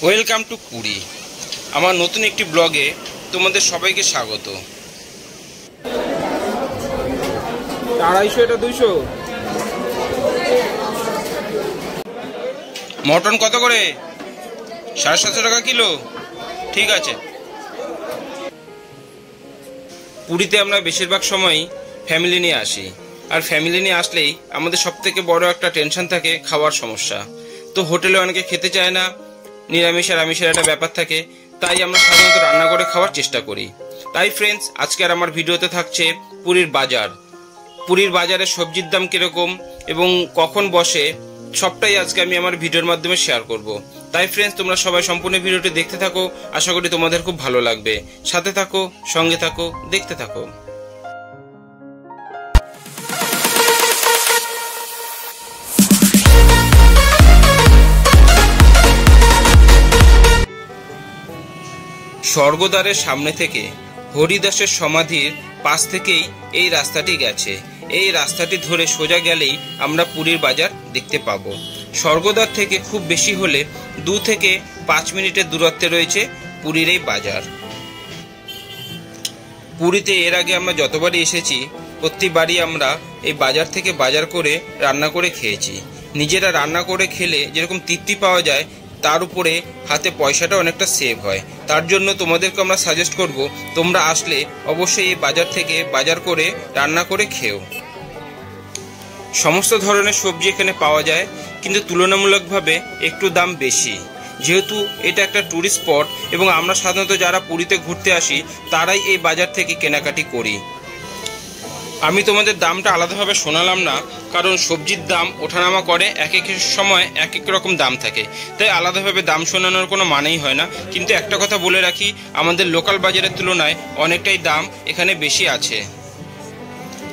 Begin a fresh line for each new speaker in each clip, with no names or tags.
Welcome to Puri. আমার নতুন একটি ব্লগে তোমাদের সবাইকে স্বাগত। 250 এটা 200। মটন কত করে? 750 টাকা কিলো। ঠিক আছে। পুরীতে আমরা বেশিরভাগ সময়ই ফ্যামিলি নিয়ে আসি, আর ফ্যামিলি নিয়ে আসলেই আমাদের সবথেকে বড় একটা টেনশন থাকে খাওয়ার সমস্যা। তো হোটেলে অনেকে খেতে চায় না, নিরামিষ আর আমিষের একটা ব্যাপার থাকে, তাই আমরা সাধারণত রান্না করে খাওয়ার চেষ্টা করি। তাই ফ্রেন্ডস, আজকে আর আমার ভিডিওতে থাকছে পুরীর বাজার। পুরীর বাজারে সবজির দাম কিরকম এবং কখন বসে, সবটাই আজকে আমি আমার ভিডিওর মাধ্যমে শেয়ার করব। তাই ফ্রেন্ডস, তোমরা সবাই সম্পূর্ণ ভিডিওটি দেখতে থাকো। আশা করি তোমাদের খুব ভালো লাগবে। সাথে থাকো, সঙ্গে থাকো, দেখতে থাকো। স্বর্গদ্বারের সামনে থেকে হরিদাসের সমাধির পাশ থেকেই এই রাস্তাটি গেছে। এই রাস্তাটি ধরে সোজা গেলেই আমরা পুরীর বাজার দেখতে পাবো। স্বর্গদ্বার থেকে খুব বেশি হলে 2 থেকে 5 মিনিটের দূরত্বে রয়েছে পুরীর এই বাজার। পুরীতে এর আগে আমরা যতবারই এসেছি প্রতিবারই আমরা এই বাজার থেকে বাজার করে রান্না করে খেয়েছি। নিজেরা রান্না করে খেলে যেরকম তৃপ্তি পাওয়া যায়, তার উপরে হাতে পয়সাটা অনেকটা সেভ হয়। তার জন্য তোমাদেরকে আমরা সাজেস্ট করব, তোমরা আসলে অবশ্যই এই বাজার থেকে বাজার করে রান্না করে খেও। সমস্ত ধরনের সবজি এখানে পাওয়া যায়, কিন্তু তুলনামূলকভাবে একটু দাম বেশি। যেহেতু এটা একটা ট্যুরিস্ট স্পট এবং আমরা সাধারণত যারা পুরীতে ঘুরতে আসি তারাই এই বাজার থেকে কেনাকাটি করি। আমি তোমাদের দামটা আলাদাভাবে শোনালাম না, কারণ সবজির দাম ওঠানামা করে, এক এক সময় এক এক রকম দাম থাকে, তাই আলাদাভাবে দাম শোনানোর কোনো মানেই হয় না। কিন্তু একটা কথা বলে রাখি, আমাদের লোকাল বাজারের তুলনায় অনেকটাই দাম এখানে বেশি আছে।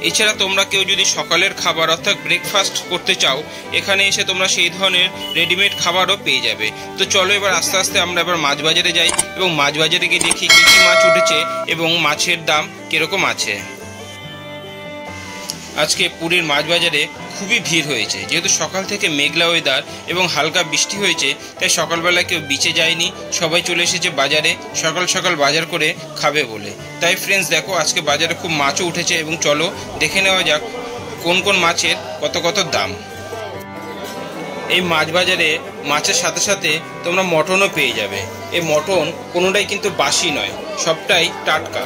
এছাড়া তোমরা কেউ যদি সকালের খাবার অর্থাৎ ব্রেকফাস্ট করতে চাও, এখানে এসে তোমরা সেই ধরনের রেডিমেড খাবারও পেয়ে যাবে। তো চলো এবার আস্তে আস্তে আমরা এবার মাছ বাজারে যাই এবং মাছ বাজারে গিয়ে দেখি কী কী মাছ উঠেছে এবং মাছের দাম কীরকম আছে। আজকে পুরীর মাছ বাজারে খুবই ভিড় হয়েছে। যেহেতু সকাল থেকে মেঘলা ওয়েদার এবং হালকা বৃষ্টি হয়েছে, তাই সকালবেলা কেউ বিচে যায়নি, সবাই চলে এসেছে বাজারে সকাল সকাল বাজার করে খাবে বলে। তাই ফ্রেন্ডস দেখো, আজকে বাজারে খুব মাছও উঠেছে এবং চলো দেখে নেওয়া যাক কোন কোন মাছের কত কত দাম। এই মাছ বাজারে মাছের সাথে সাথে তোমরা মটনও পেয়ে যাবে। এই মটন কোনোটাই কিন্তু বাসি নয়, সবটাই টাটকা।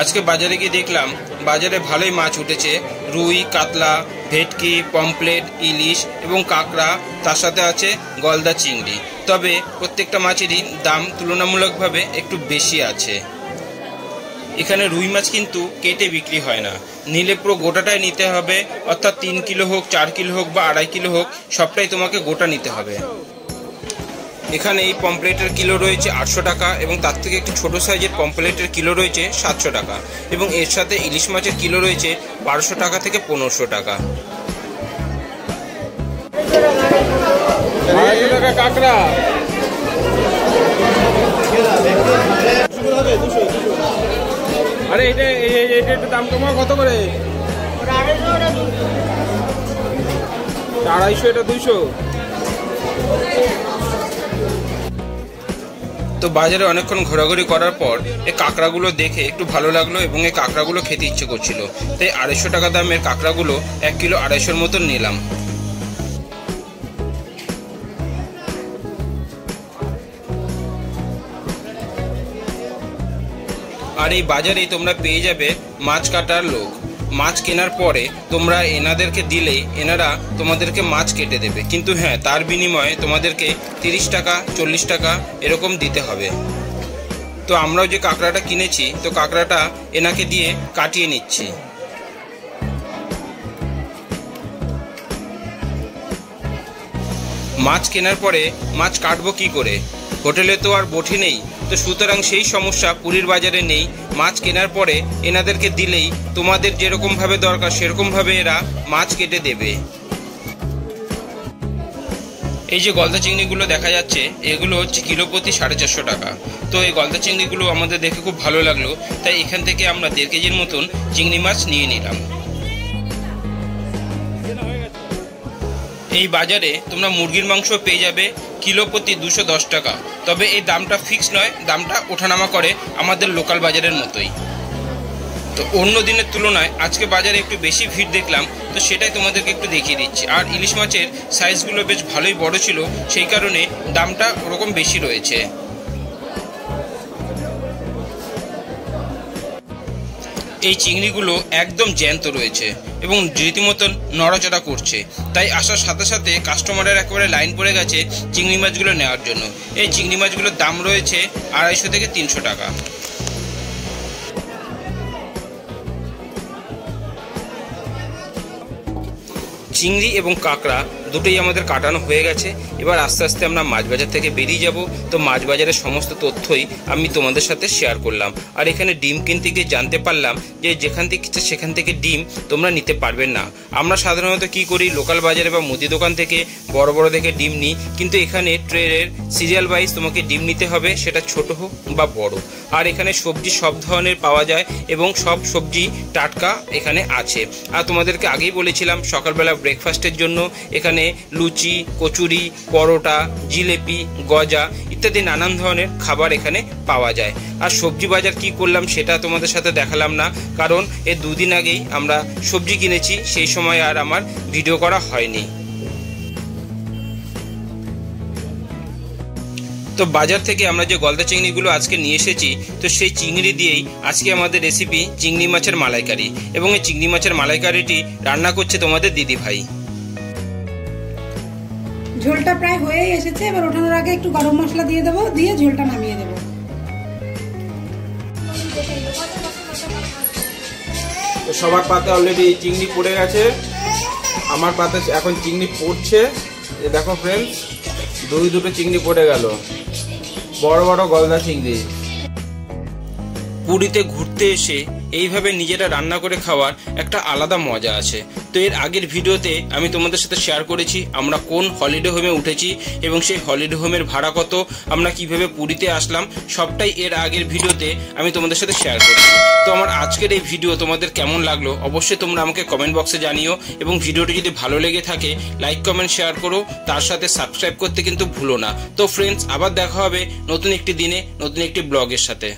আজকে বাজারে গিয়ে দেখলাম বাজারে ভালোই মাছ উঠেছে। রুই, কাতলা, ভেটকি, পমফ্লেট, ইলিশ এবং কাঁকড়া, তার সাথে আছে গলদা চিংড়ি। তবে প্রত্যেকটা মাছেরই দাম তুলনামূলকভাবে একটু বেশি আছে। এখানে রুই মাছ কিন্তু কেটে বিক্রি হয় না, নিলে পুরো গোটাটাই নিতে হবে, অর্থাৎ 3 কিলো হোক, 4 কিলো হোক বা 2.5 কিলো হোক, সবটাই তোমাকে গোটা নিতে হবে। এখানে এই পমফ্লেটের কিলো রয়েছে 800 টাকা এবং তার থেকে একটু ছোটো সাইজের পমফ্লেটের কিলো রয়েছে 700 টাকা এবং এর সাথে ইলিশ মাছের কিলো রয়েছে 1200 টাকা থেকে 1500 টাকা। কাঁকড়া আরে এটা দাম কমা কত করে? 250 এটা 200। তো বাজারে অনেকক্ষণ ঘোরাঘুরি করার পর এই কাঁকড়াগুলো দেখে একটু ভালো লাগলো এবং এই কাঁকড়াগুলো খেতে ইচ্ছে করছিল, তাই 250 টাকা দামের কাঁকড়াগুলো 1 কিলো 250-র মতন নিলাম। আর এই বাজারেই তোমরা পেয়ে যাবে মাছ কাটার লোক। মাছ কেনার পরে তোমরা এনাদেরকে দিলেই এনারা তোমাদেরকে মাছ কেটে দেবে, কিন্তু হ্যাঁ, তার বিনিময়ে তোমাদেরকে 30 টাকা 40 টাকা এরকম দিতে হবে। তো আমরাও যে কাঁকড়াটা কিনেছি, তো কাঁকড়াটা এনাকে দিয়ে কাটিয়ে নিচ্ছি। মাছ কেনার পরে মাছ কাটবো কি করে? হোটেলে তো আর বটি নেই, তো সুতরাং সেই সমস্যা পুরীর বাজারে নেই। মাছ কেনার পরে এনাদেরকে দিলেই তোমাদের যেরকমভাবে দরকার সেরকমভাবে এরা মাছ কেটে দেবে। এই যে গলদা চিংড়িগুলো দেখা যাচ্ছে, এগুলো হচ্ছে কিলো প্রতি 450 টাকা। তো এই গলদা চিংড়িগুলো আমাদের দেখে খুব ভালো লাগলো, তাই এখান থেকে আমরা 1.5 কেজির মতন চিংড়ি মাছ নিয়ে নিলাম। এই বাজারে তোমরা মুরগির মাংস পেয়ে যাবে কিলো প্রতি 210 টাকা। তবে এই দামটা ফিক্স নয়, দামটা ওঠানামা করে আমাদের লোকাল বাজারের মতোই। তো অন্য দিনের তুলনায় আজকে বাজারে একটু বেশি ভিড় দেখলাম, তো সেটাই তোমাদেরকে একটু দেখিয়ে দিচ্ছি। আর ইলিশ মাছের সাইজগুলো বেশ ভালোই বড় ছিল, সেই কারণে দামটা ওরকম বেশি রয়েছে। এই চিংড়িগুলো একদম জ্যান্ত রয়েছে এবং রীতিমতন নড়াচড়া করছে, তাই আসার সাথে সাথে কাস্টমারের একেবারে লাইন পড়ে গেছে চিংড়ি মাছগুলো নেওয়ার জন্য। এই চিংড়ি মাছগুলোর দাম রয়েছে 250 থেকে 300 টাকা। চিংড়ি এবং কাঁকড়া দুটোই আমাদের কাটানো হয়ে গেছে। এবার আস্তে আস্তে আমরা মাছ বাজার থেকে বেরিয়ে যাব। তো মাছ বাজারের সমস্ত তথ্যই আমি তোমাদের সাথে শেয়ার করলাম। আর এখানে ডিম কিনতে গিয়ে জানতে পারলাম যে যেখান থেকে ইচ্ছে সেখান থেকে ডিম তোমরা নিতে পারবেন না। আমরা সাধারণত কি করি, লোকাল বাজারে বা মুদি দোকান থেকে বড় বড় দেখে ডিম নিই, কিন্তু এখানে ট্রের সিরিয়াল ওয়াইজ তোমাকে ডিম নিতে হবে, সেটা ছোট হোক বা বড়। আর এখানে সবজি সব ধরনের পাওয়া যায় এবং সব সবজি টাটকা এখানে আছে। আর তোমাদেরকে আগেই বলেছিলাম সকালবেলা ব্রেকফাস্টের জন্য এখানে লুচি, কচুরি, পরোটা, জিলেপি, গজা ইত্যাদি নানান ধরনের খাবার এখানে পাওয়া যায়। আর সবজি বাজার কি করলাম সেটা তোমাদের সাথে দেখালাম না, কারণ এর 2 দিন আগেই আমরা সবজি কিনেছি, সেই সময় আর আমার ভিডিও করা হয়নি। তো বাজার থেকে আমরা যে গলদা চিংড়িগুলো আজকে নিয়ে এসেছি, তো সেই চিংড়ি দিয়েই আজকে আমাদের রেসিপি চিংড়ি মাছের মালাইকারি। এবং এই চিংড়ি মাছের মালাইকারিটি রান্না করছে তোমাদের দিদি ভাই।
ঝোলটা প্রায় হয়েই এসেছে, এবার ওঠানোর আগে একটু গরম মশলা দিয়ে দেবো, দিয়ে ঝোলটা নামিয়ে দেবো।
তো সবার পাতে অলরেডি চিংড়ি পড়ে গেছে, আমার পাতে এখন চিংড়ি পড়ছে। দেখো ফ্রেন্ডস, দুটো চিংড়ি পড়ে গেল, বড় বড় গলদা চিংড়ি। পুরীতে ঘুরতে এসে এইভাবে নিজেরা রান্না করে খাওয়ার একটা আলাদা মজা আছে। তো এর আগের ভিডিওতে আমি তোমাদের সাথে শেয়ার করেছি আমরা কোন হলিডে হোমে উঠেছি এবং সেই হলিডে হোমের ভাড়া কত, আমরা কিভাবে পুরীতে আসলাম, সবটাই এর আগের ভিডিওতে আমি তোমাদের সাথে শেয়ার করেছি। তো আমার আজকের এই ভিডিও তোমাদের কেমন লাগলো অবশ্যই তোমরা আমাকে কমেন্ট বক্সে জানিও, এবং ভিডিওটি যদি ভালো লেগে থাকে লাইক কমেন্ট শেয়ার করো, তার সাথে সাবস্ক্রাইব করতে কিন্তু ভুলো না। তো ফ্রেন্ডস, আবার দেখা হবে নতুন একটি দিনে নতুন একটি ব্লগের সাথে।